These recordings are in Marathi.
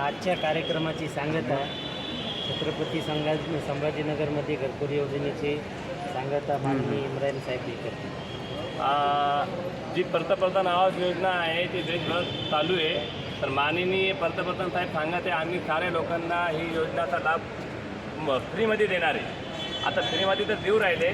आजच्या कार्यक्रमाची सांगता छत्रपती संभाजीनगरमध्ये घरकुल योजनेची सांगता माननीय इम्रान साहेब करते। जी पंतप्रधान आवास योजना आहे ती देशभर चालू आहे। तर माननीय पंतप्रधान साहेब सांगत आहे आम्ही साऱ्या लोकांना ही योजनेचा लाभ फ्रीमध्ये देणार आहे। आता फ्रीमध्ये तर देऊ राहिले,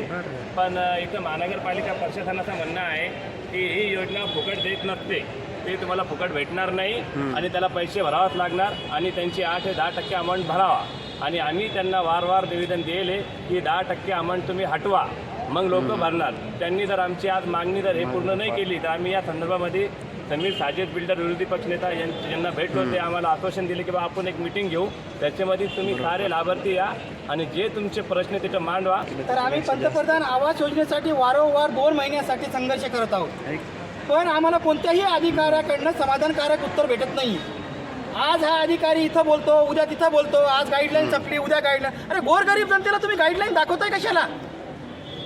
पण इथं महानगरपालिका प्रशासनाचं म्हणणं आहे की ही योजना फुकट देत नसते, ते तुम्हाला फुकट भेटणार नाही आणि त्याला पैसे भरावाच लागणार आणि त्यांची 8 ते 10% अमाऊंट भरावा। आणि आम्ही त्यांना वारंवार निवेदन दिले की 10% अमाऊंट तुम्ही हटवा, मग लोक भरणार। त्यांनी जर आमची आज मागणी जर हे पूर्ण नाही केली तर आम्ही या संदर्भामध्ये समीर साजिद बिल्डर विरोधी पक्षनेता यांना भेटलो, ते आम्हाला आश्वासन दिले की बा आपण एक मीटिंग घेऊ, त्याच्यामध्ये तुम्ही सारे लाभार्थी या आणि जे तुमचे प्रश्न तिथं मांडवा। तर आम्ही पंतप्रधान आवास योजनेसाठी वारंवार 2 महिन्यासाठी संघर्ष करत आहोत, पण आम्हाला कोणत्याही अधिकाऱ्याकडनं समाधानकारक उत्तर भेटत नाही। आज हा अधिकारी इथं बोलतो, उद्या तिथं बोलतो, आज गाईडलाईन संपली, उद्या गाईडलाईन। अरे गोरगरीब जनतेला तुम्ही गाईडलाईन दाखवताय कशाला?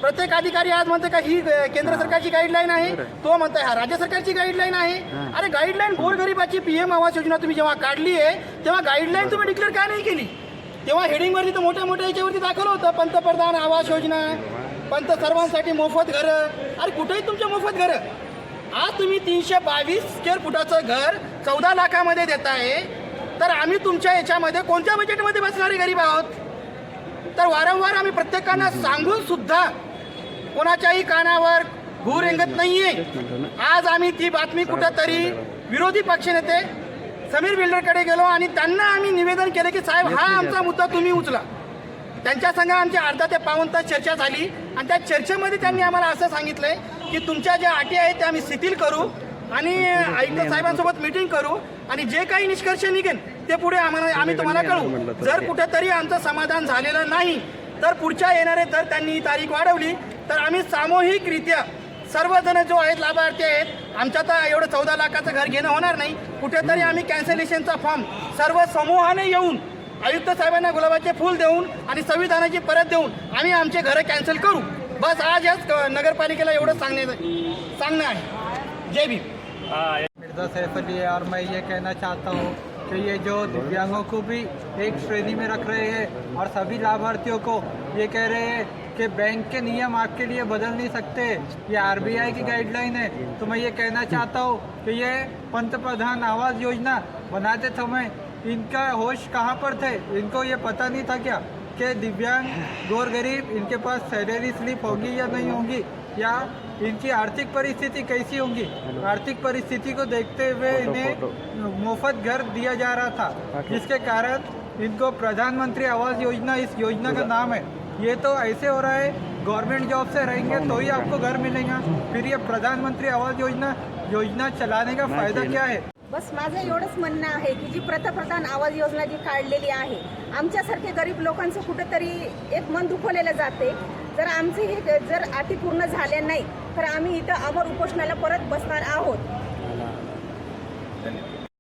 प्रत्येक अधिकारी आज म्हणते का ही केंद्र सरकारची गाईडलाईन आहे, तो म्हणताय हा राज्य सरकारची गाईडलाईन आहे। अरे गाईडलाईन गोरगरिबाची PM आवास योजना तुम्ही जेव्हा काढली आहे तेव्हा गाईडलाईन तुम्ही डिक्लेअर का नाही केली? तेव्हा हेडिंगवरती तर मोठ्या याच्यावरती दाखवलं होतं पंतप्रधान आवास योजना, सर्वांसाठी मोफत घरं। अरे कुठेही तुमच्या मोफत घरं? आज तुम्ही 322 स्क्वेअर फुटाचं घर 14 लाखामध्ये देताय, तर आम्ही तुमच्या याच्यामध्ये कोणत्या बजेटमध्ये बसणारे गरीब आहोत? तर वारंवार आम्ही प्रत्येकांना सांगून सुद्धा कोणाच्याही कानावर घूर रेंगत नाहीये। आज आम्ही ती बातमी कुठंतरी विरोधी पक्षनेते समीर बिल्डरकडे गेलो आणि त्यांना आम्ही निवेदन केलं की साहेब हा आमचा मुद्दा तुम्ही उचला। त्यांच्या संघ आमची अर्धा ते पाऊण तास चर्चा झाली आणि त्या चर्चेमध्ये त्यांनी आम्हाला असं सांगितलंय की तुमच्या ज्या अटी आहेत त्या आम्ही शिथिल करू आणि आयुक्त साहेबांसोबत मीटिंग करू आणि जे काही निष्कर्ष निघेल ते पुढे आम्ही तुम्हाला कळवू। जर कुठेतरी आमचं समाधान झालेलं नाही तर पुढच्या येणारे जर त्यांनी ही तारीख वाढवली तर आम्ही सामूहिकरित्या सर्वजण जो आहेत लाभार्थी आहेत, आमच्या तर एवढं 14 लाखाचं घर घेणं होणार नाही, कुठेतरी आम्ही कॅन्सलेशनचा फॉर्म सर्व समूहाने येऊन आयुक्त साहेबांना गुलाबाचे फूल देऊन आणि संविधानाची परत देऊन आम्ही आमचे घरं कॅन्सल करू। बस आज याच नगरपालिकेला एवढं सांगणं आहे। जय भीम। मिर्ज़ा सैफ अली। और मैं ये कहना चाहता हूँ कि ये जो दिव्यांगों को भी एक श्रेणी में रख रहे हैं और सभी लाभार्थियों को ये कह रहे हैं कि बैंक के नियम आपके लिए बदल नहीं सकते, ये RBI की गाइडलाइन है। तो मैं ये कहना चाहता हूँ कि ये पंतप्रधान आवास योजना बनाते समय इनका होश कहाँ पर थे? इनको ये पता नहीं था क्या कि दिव्यांग गौर गरीब इनके पास सैलरी स्लिप होगी या नहीं होगी, या इनकी आर्थिक परिस्थिति कैसी होंगी? आर्थिक परिस्थिति को देखते हुए इन्हें मुफ्त घर दिया जा रहा था, जिसके कारण इनको प्रधानमंत्री आवास योजना इस योजना का नाम है। ये तो ऐसे हो रहा है गवर्नमेंट जॉब से रहेंगे तो ही आपको घर मिलेगा, फिर ये प्रधानमंत्री आवास योजना चलाने का फायदा क्या है? बस माझं एवढंच म्हणणं आहे की जी पंतप्रधान आवास योजना जी काढलेली आहे आमच्यासारखे गरीब लोकांचं कुठेतरी एक मन दुखवलेलं जाते। जर आमचे हे जर अटी पूर्ण झाल्या नाही तर आम्ही इथं अमर उपोषणाला परत बसणार आहोत।